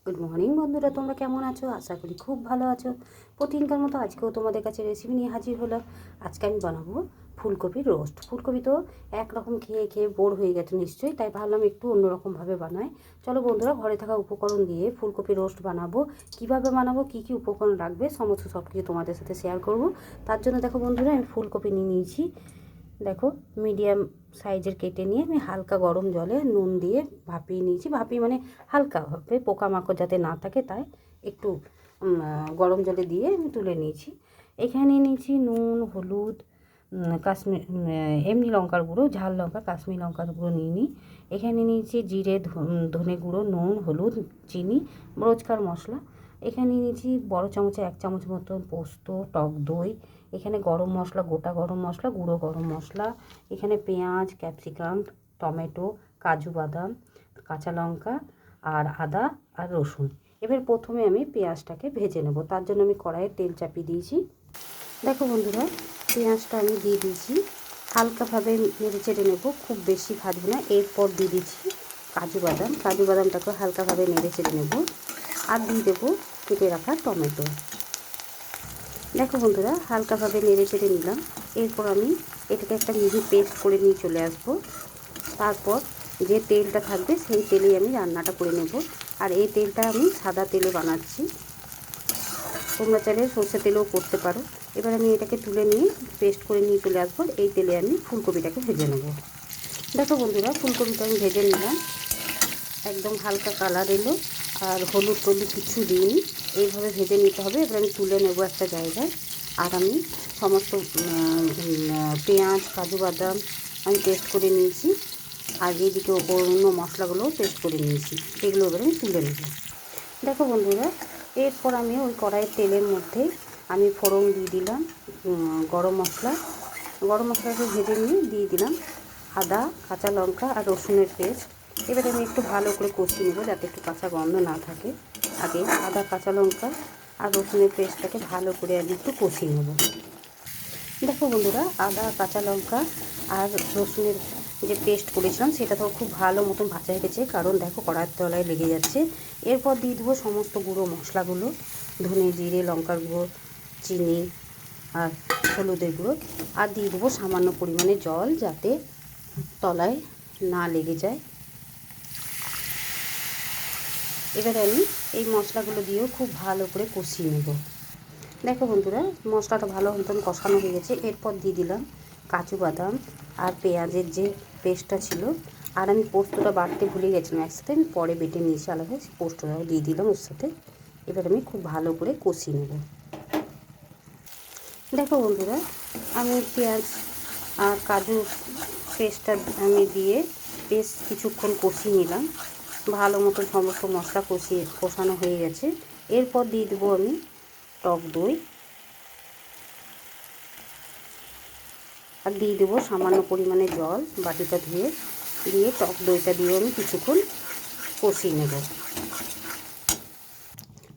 Good morning বন্ধুরা, তোমরা কেমন আছো? আশা করি খুব ভালো আছো। প্রতিদিনকার মতো আজকেও তোমাদের কাছে রেসিপি নিয়ে হাজির হলাম। আজকে আমি বানাবো ফুলকপির রোস্ট। ফুলকপি তো একরকম খেয়ে খেয়ে বোর হয়ে গেছে নিশ্চয়ই, তাই ভাবলাম একটু অন্যরকমভাবে বানাই। চলো বন্ধুরা, ঘরে থাকা উপকরণ দিয়ে ফুলকপি রোস্ট বানাবো। কিভাবে বানাবো, কী কী উপকরণ লাগবে, সমস্ত সব কিছু তোমাদের সাথে শেয়ার করব। তার জন্য দেখো বন্ধুরা, আমি ফুলকপি নিয়ে নিয়েছি। দেখো মিডিয়াম সাইজের কেটে নিয়ে আমি হালকা গরম জলে নুন দিয়ে ভাপিয়ে নিয়েছি। ভাপিয়ে মানে হালকাভাবে, পোকামাকড় যাতে না থাকে তাই একটু গরম জলে দিয়ে আমি তুলে নিয়েছি। এখানে নিয়েছি নুন, হলুদ, কাশ্মীর এমনি লঙ্কার গুঁড়ো, ঝাল লঙ্কা কাশ্মীর লঙ্কার গুঁড়ো নিয়ে নিই। এখানে নিয়েছি জিরে, ধনে গুঁড়ো, নুন, হলুদ, চিনি, রোজকার মশলা। এখানে নিয়েছি বড় চামচে 1 চামচ মতন পোস্ত, টক দই। এখানে গরম মশলা, গোটা গরম মশলা, গুঁড়ো গরম মশলা। এখানে পেঁয়াজ, ক্যাপসিকাম, টমেটো, কাজু বাদাম, কাঁচা লঙ্কা আর আদা আর রসুন। এবার প্রথমে আমি পেঁয়াজটাকে ভেজে নেব। তার জন্য আমি কড়াইয়ে তেল চাপিয়ে দিয়েছি। দেখো বন্ধুরা, পেঁয়াজটা আমি দিয়ে দিয়েছি। হালকাভাবে নেড়ে চেড়ে নেব, খুব বেশি ভাজবো না। এরপর দিয়ে দিচ্ছি কাজু বাদাম। কাজু বাদামটাকে হালকাভাবে নেড়ে চেড়ে নেব। আর দিয়ে দেবো কেটে রাখা টমেটো। দেখো বন্ধুরা, হালকাভাবে নেড়ে চেড়ে নিলাম। এরপর আমি এটাকে একটা মিহি পেস্ট করে নিয়ে চলে আসবো। তারপর যে তেলটা থাকবে সেই তেলেই আমি রান্নাটা করে নেব। আর এই তেলটা আমি সাদা তেলে বানাচ্ছি, তোমরা চাইলে সর্ষে তেলেও করতে পারো। এবার আমি এটাকে তুলে নিয়ে পেস্ট করে নিয়ে চলে আসবো। এই তেলে আমি ফুলকপিটাকে ভেজে নেব। দেখো বন্ধুরা, ফুলকপিটা আমি ভেজে নিলাম। একদম হালকা কালার এলো, আর হলুদ টলুদ কিছু দিইনি। এইভাবে ভেজে নিতে হবে। এবার আমি তুলে নেব একটা জায়গায়। আর আমি সমস্ত পেঁয়াজ, কাজু বাদাম আমি পেস্ট করে নিয়েছি। আর এইদিকে অন্য মশলাগুলোও পেস্ট করে নিয়েছি, এগুলো এবার আমি তুলে নেব। দেখো বন্ধুরা, এরপর আমি ওই কড়াইয়ের তেলের মধ্যে আমি ফোড়ন দিয়ে দিলাম গরম মশলা। গরম মশলাটা ভেজে নিয়ে দিয়ে দিলাম আদা, কাঁচা লঙ্কা আর রসুনের পেস্ট। এবারে আমি একটু ভালো করে কষিয়ে নেব যাতে একটু কাঁচা গন্ধ না থাকে। আগে আদা, কাঁচা লঙ্কা আর রসুনের পেস্টটাকে ভালো করে আমি একটু কষিয়ে নেব। দেখো বন্ধুরা, আদা, কাঁচা লঙ্কা আর রসুনের যে পেস্ট করেছিলাম সেটা তো খুব ভালো মতন ভাজা হয়ে গেছে, কারণ দেখো কড়াইয়ের তলায় লেগে যাচ্ছে। এরপর দিয়ে দেবো সমস্ত গুঁড়ো মশলাগুলো, ধনে, জিরে, লঙ্কার গুঁড়ো, চিনি আর হলুদের গুঁড়ো। আর দিয়ে দেবো সামান্য পরিমাণে জল, যাতে তলায় না লেগে যায়। এবারে আমি এই মশলাগুলো দিয়েও খুব ভালো করে কষিয়ে নেব। দেখো বন্ধুরা, মশলাটা ভালো মতন কষানো হয়ে গেছে। এরপর দিয়ে দিলাম কাজু বাদাম আর পেঁয়াজের যে পেস্টটা ছিল। আর আমি পোস্তটা বাটতে ভুলে গেছিলাম, একসাথে আমি পরে বেটে নিয়েছি আলাদা, পোস্তটাও দিয়ে দিলাম ওর সাথে। এবার আমি খুব ভালো করে কষিয়ে নেব। দেখো বন্ধুরা, আমি পেঁয়াজ আর কাজু পেস্টটা আমি দিয়ে বেশ কিছুক্ষণ কষিয়ে নিলাম। ভালো মতো সমস্ত মশলা কষানো হয়ে গেছে। এরপর দিয়ে দেবো আমি টক দই। আর দিয়ে দেবো সামান্য পরিমাণে জল, বাটিটা ধুয়ে দিয়ে টক দইটা দিয়ে আমি কিছুক্ষণ কষিয়ে নেব।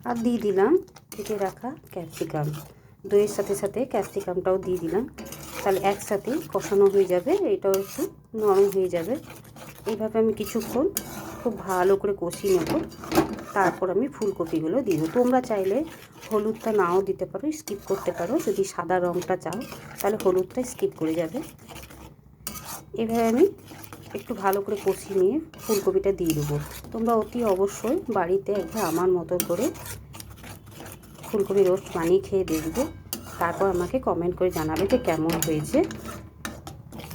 আর দিয়ে দিলাম কেটে রাখা ক্যাপসিকাম। দইয়ের সাথে সাথে ক্যাপসিকামটাও দিয়ে দিলাম, তাহলে একসাথে কষানো হয়ে যাবে, এটাও একটু নরম হয়ে যাবে। এইভাবে আমি কিছুক্ষণ খুব ভালো করে কষিয়ে নেব। তারপর আমি ফুলকপিগুলো দিব। তোমরা চাইলে হলুদটা নাও দিতে পারো, স্কিপ করতে পারো। যদি সাদা রঙটা চাও তাহলে হলুদটা স্কিপ করে যাবে। এভাবে আমি একটু ভালো করে কষিয়ে নিয়ে ফুলকপিটা দিয়ে দেবো। তোমরা অতি অবশ্যই বাড়িতে একবার আমার মতো করে ফুলকপি রোস্ট বানিয়ে খেয়ে দেখবে, তারপর আমাকে কমেন্ট করে জানাবে যে কেমন হয়েছে।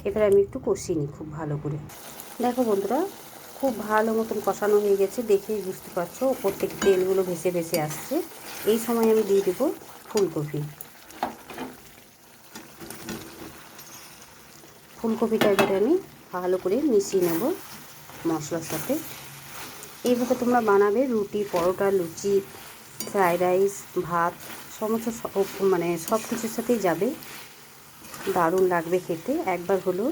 এবার আমি একটু কষিয়ে নিই খুব ভালো করে। দেখো বন্ধুরা, খুব ভালো মতন কষানো হয়ে গেছে, দেখেই বুঝতে পারছো ওপর থেকে তেলগুলো ভেসে ভেসে আসছে। এই সময় আমি দিয়ে দেবো ফুলকপি। ফুলকপিটা এবারে আমি ভালো করে মিশিয়ে নেব মশলার সাথে। এইভাবে তোমরা বানাবে, রুটি, পরোটা, লুচি, ফ্রায়েড রাইস, ভাত, সমস্ত সব কিছুর সাথেই যাবে। দারুণ লাগবে খেতে। একবার হলো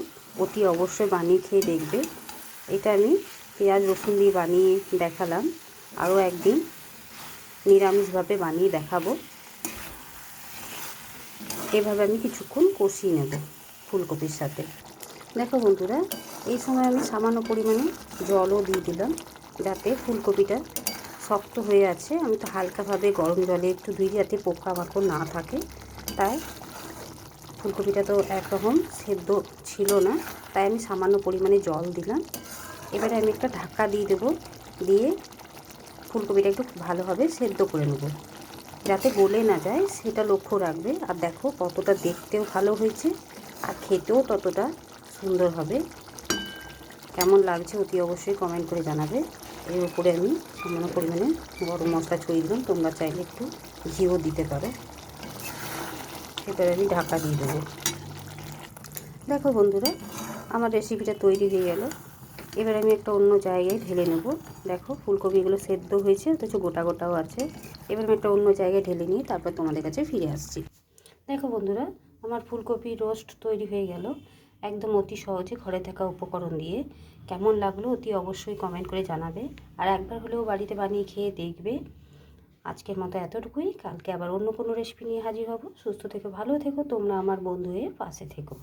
অতি অবশ্যই বানিয়ে খেয়ে দেখবে। এটা আমি পেঁয়াজ রসুন দিয়ে বানিয়ে দেখালাম, আরও একদিন নিরামিষভাবে বানিয়ে দেখাবো। এভাবে আমি কিছুক্ষণ কষিয়ে নেব ফুলকপির সাথে। দেখো বন্ধুরা, এই সময় আমি সামান্য পরিমাণে জলও দিয়ে দিলাম, যাতে ফুলকপিটা শক্ত হয়ে আছে। আমি তো হালকাভাবে গরম জলে একটু ধুই যাতে পোকামাকড় না থাকে। তাই ফুলকপিটা তো একরকম সেদ্ধ ছিল না, তাই আমি সামান্য পরিমাণে জল দিলাম। এবারে আমি একটা ঢাকা দিয়ে দেবো, দিয়ে ফুলকপিটা একটু ভালোভাবে সেদ্ধ করে নেব, যাতে গলে না যায় সেটা লক্ষ্য রাখবে। আর দেখো কতটা দেখতেও ভালো হয়েছে আর খেতেও ততটা সুন্দর হবে। কেমন লাগছে অতি অবশ্যই কমেন্ট করে জানাবে। এর উপরে আমি সামান্য পরিমাণে গরম মশলা ছড়িয়ে দিলাম, তোমরা চাইলে একটু ঘিও দিতে পারো। এবারে আমি ঢাকা দিয়ে দেবো। দেখো বন্ধুরা, আমার রেসিপিটা তৈরি হয়ে গেল। এবার আমি একটা অন্য জায়গায় ঢেলে নেব। দেখো ফুলকপিগুলো সেদ্ধ হয়েছে, অথচ গোটা গোটাও আছে। এবার আমি একটা অন্য জায়গায় ঢেলে নিয়ে তারপর তোমাদের কাছে ফিরে আসছি। দেখো বন্ধুরা, আমার ফুলকপি রোস্ট তৈরি হয়ে গেল একদম অতি সহজে ঘরে থাকা উপকরণ দিয়ে। কেমন লাগলো অতি অবশ্যই কমেন্ট করে জানাবে, আর একবার হলেও বাড়িতে বানিয়ে খেয়ে দেখবে। আজকের মতো এতটুকুই, কালকে আবার অন্য কোনো রেসিপি নিয়ে হাজির হব। সুস্থ থেকো, ভালো থেকো, তোমরা আমার বন্ধু হয়ে পাশে থেকো।